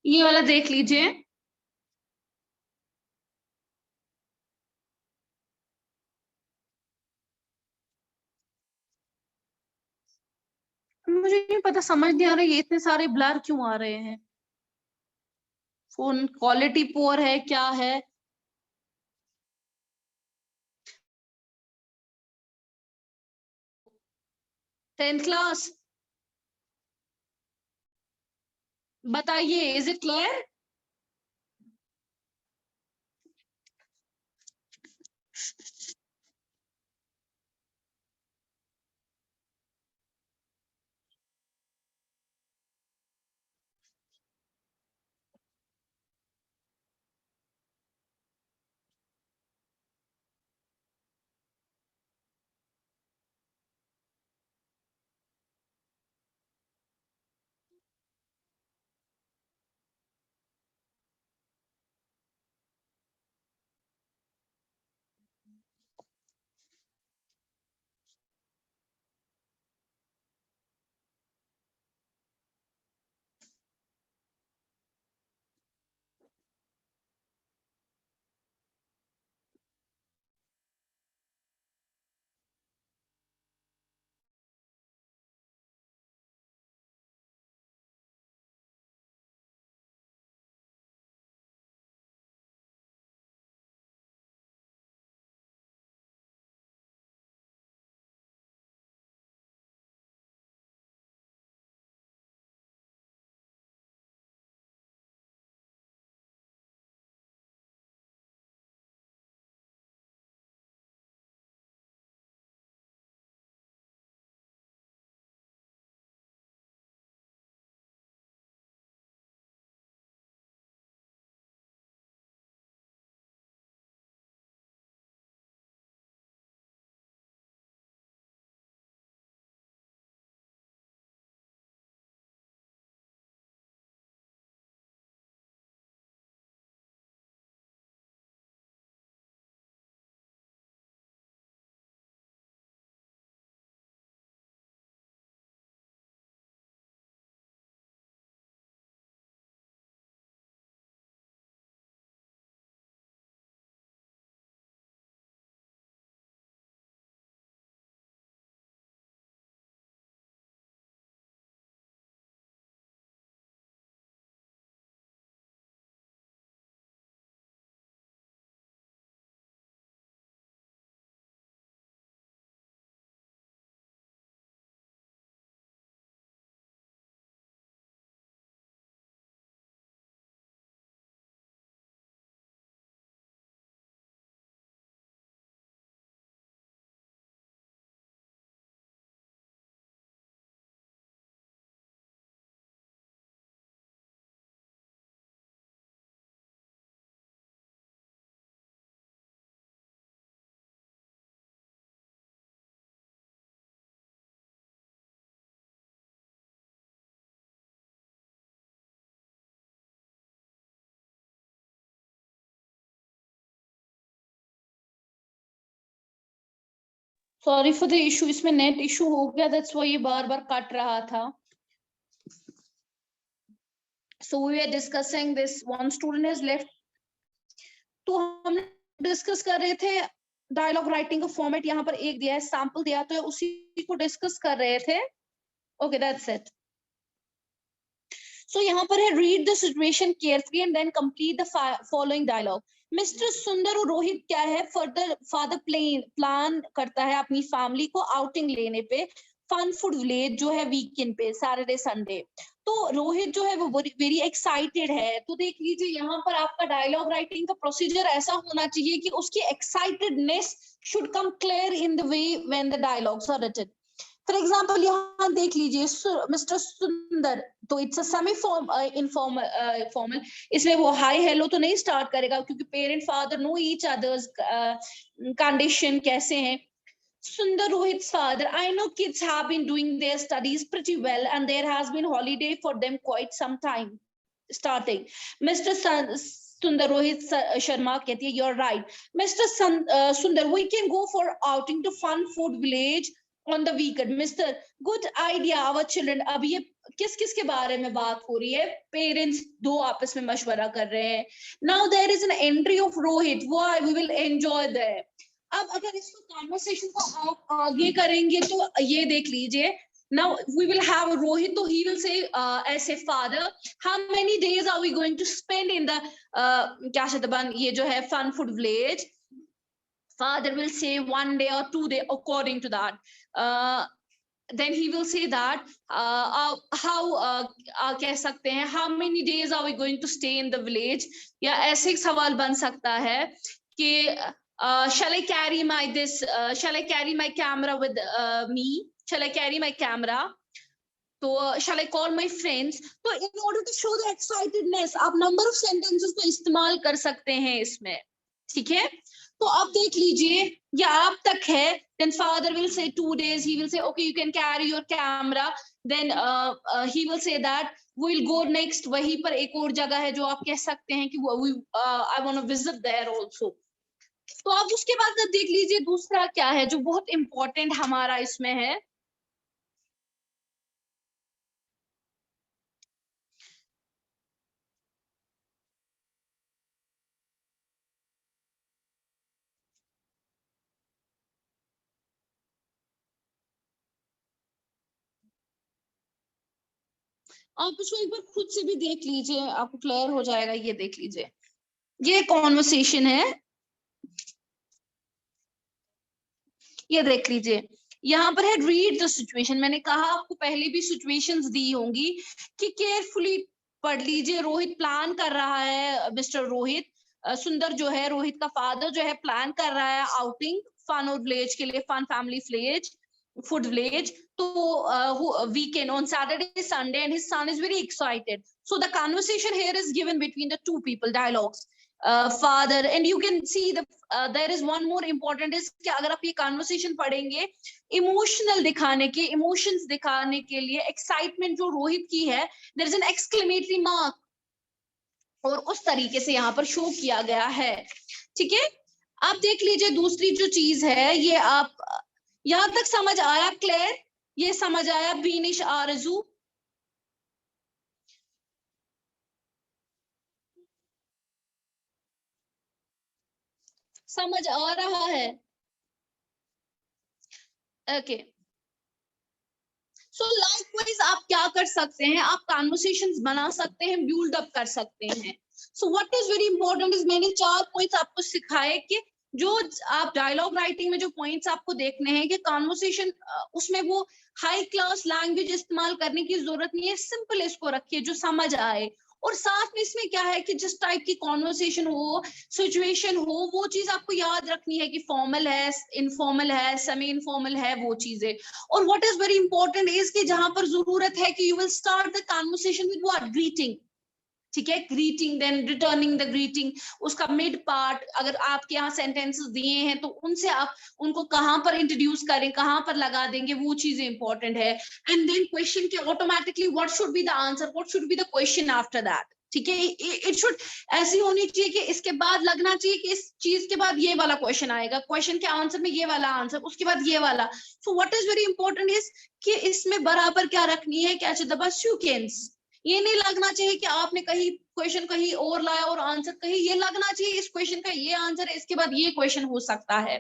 ये वाला देख लीजिए। मुझे नहीं पता, समझ नहीं आ रहा ये इतने सारे ब्लर क्यों आ रहे हैं। फोन क्वालिटी पुअर है क्या है? 10th क्लास, बताइए, is it clear? Sorry for the issue, इसमें नेट इशू हो गया, दैट्स व्हाई ये बार बार कट रहा था। So we are discussing this, one student has left. तो हम डिस्कस कर रहे थे डायलॉग राइटिंग का फॉर्मेट, यहाँ पर एक दिया है, सैंपल दिया, तो उसी को डिस्कस कर रहे थे। Okay, that's it. सो यहाँ पर है, read the situation carefully and then complete the following dialogue. Mister Sundar और रोहित क्या है, फर्दर फादर प्लान करता है अपनी फैमिली को आउटिंग लेने पे फन फूड विलेज, जो है वीकेंड पे, सैटरडे संडे। तो रोहित जो है वो वेरी एक्साइटेड है। तो देख लीजिए यहाँ पर आपका डायलॉग राइटिंग का प्रोसीजर ऐसा होना चाहिए कि उसकी excitedness should come clear in the way when the dialogues are written. For example यहाँ देख लीजिए, मिस्टर सुंदर, तो it's a semi informal formal. इसमें वो हाई हेलो तो नहीं स्टार्ट करेगा, क्योंकि parent father know each others condition कैसे हैं। Sundar Rohit's father, I know kids have been doing their studies pretty well and there has been holiday for them quite some time. Starting, Mr. Sundar Rohit Sharma कहती है, you're right. Mr. Sundar, we can go for outing to fun food village on the weekend. Mr. Good idea, our children. अब ये किस किस के बारे में बात हो रही है, पेरेंट्स दो आपस में मशवरा कर रहे हैं. Now there is an entry of Rohit, why we will enjoy that. अब अगर इसको कॉन्वर्सेशन को आप आगे करेंगे तो ये देख लीजिए. Now we will have Rohit, so he will say as a father, how many days are we going to spend in the क्या शतबन ये जो है fun food village. Father will say 1 day or 2 day according to that. Then he will say that how कह सकते हैं how many days are we going to stay in the village, या ऐसे एक सवाल बन सकता है कि shall I carry my shall I carry my camera with me, shall I carry my camera, तो shall I call my friends. तो in order to show the excitedness आप number of sentences को इस्तेमाल कर सकते हैं इसमें, ठीक है. तो आप देख लीजिए ये आप तक है. Then father will say 2 days, he will say okay you can carry your camera. Then he will say that we'll go next, वहीं पर एक और जगह है जो आप कह सकते हैं कि I want to visit there also. तो आप उसके बाद देख लीजिए दूसरा क्या है जो बहुत इंपॉर्टेंट हमारा इसमें है. आप इसको एक बार खुद से भी देख लीजिए, आपको क्लियर हो जाएगा. ये देख लीजिए ये कॉन्वर्सेशन है, ये देख लीजिए यहाँ पर है रीड द सिचुएशन. मैंने कहा आपको पहले भी सिचुएशंस दी होंगी कि केयरफुली पढ़ लीजिए. रोहित प्लान कर रहा है, मिस्टर रोहित, सुंदर जो है रोहित का फादर जो है प्लान कर रहा है आउटिंग फन और विलेज के लिए, fun family village food village to weekend on Saturday Sunday, and his son is very excited. So the conversation here is given between the two people, dialogues, father, and you can see the there is one more important is कि अगर आप ये conversation पढ़ेंगे emotional दिखाने के, emotions दिखाने के लिए एक्साइटमेंट जो रोहित की है there is an exclamatory mark और उस तरीके से यहाँ पर शो किया गया है. ठीक है, आप देख लीजिए दूसरी जो चीज है ये आप यहां तक समझ आया क्लियर, ये समझ आया बीनिश आरजू, समझ आ रहा है. ओके, सो लाइकवाइज आप क्या कर सकते हैं, आप कॉन्वर्सेशंस बना सकते हैं, बिल्ड अप कर सकते हैं. So what is very important is मैंने 4 पॉइंट्स आपको सिखाए कि जो आप डायलॉग राइटिंग में जो पॉइंट्स आपको देखने हैं कि कॉन्वर्सेशन उसमें वो हाई क्लास लैंग्वेज इस्तेमाल करने की जरूरत नहीं है, सिंपल इसको रखिए जो समझ आए. और साथ में इसमें क्या है कि जिस टाइप की कॉन्वर्सेशन हो, सिचुएशन हो, वो चीज आपको याद रखनी है कि फॉर्मल है, इनफॉर्मल है, सेमी इनफॉर्मल है, वो चीजें. और what is very important is कि जहां पर जरूरत है कि you will start the conversation with what, greeting. ठीक है, greeting, then returning the greeting. उसका मिड पार्ट अगर आपके यहाँ सेंटेंसेस दिए हैं तो उनसे आप उनको कहाँ पर इंट्रोड्यूस करें, कहाँ पर लगा देंगे, वो चीजें इंपॉर्टेंट है. एंड देन क्वेश्चन के automatically what should be the answer, what should be the question after that. ठीक है, इट शुड ऐसी होनी चाहिए कि इसके बाद लगना चाहिए कि इस चीज के बाद ये वाला क्वेश्चन आएगा, क्वेश्चन के आंसर में ये वाला आंसर, उसके बाद ये वाला. So what is very important is कि इसमें बराबर क्या रखनी है, क्या चाहिए, बस सीक्वेंस. ये नहीं लगना चाहिए कि आपने कहीं क्वेश्चन कहीं और लाया और आंसर कहीं, ये लगना चाहिए इस क्वेश्चन का ये आंसर है, इसके बाद ये क्वेश्चन हो सकता है,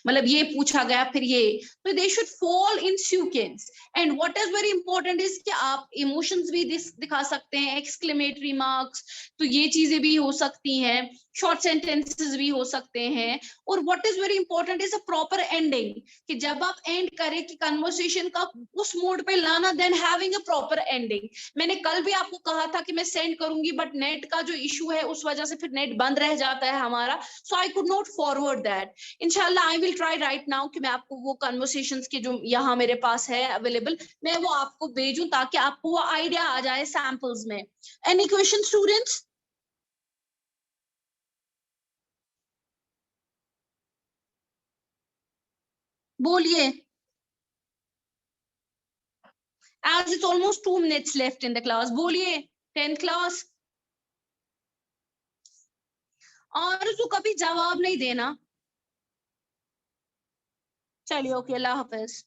मतलब ये पूछा गया फिर ये. तो they should fall in sequence. And what is very important is कि आप इमोशंस भी दिखा सकते हैं, एक्सक्लेमेटरी मार्क्स, तो ये चीजें भी हो सकती हैं, शॉर्ट सेंटेंसेस भी हो सकते हैं. और what is very important is a proper ending, कि जब आप एंड करें कि कन्वर्सेशन का उस मोड पे लाना, then having a proper ending. मैंने कल भी आपको कहा था कि मैं सेंड करूंगी, बट नेट का जो इशू है उस वजह से फिर नेट बंद रह जाता है हमारा, so I could not forward that. इंशाल्लाह I will try right now कि मैं आपको वो कन्वर्सेशंस के जो यहाँ मेरे पास है अवेलेबल, मैं वो आपको भेजूं ताकि आपको वो आइडिया आ जाए सैंपल्स में. Any question students? बोलिए. As it's almost 2 minutes left in the class, बोलिए. 10th class. और उसको कभी जवाब नहीं देना. चलिए, ओके, अल्लाह हाफिज.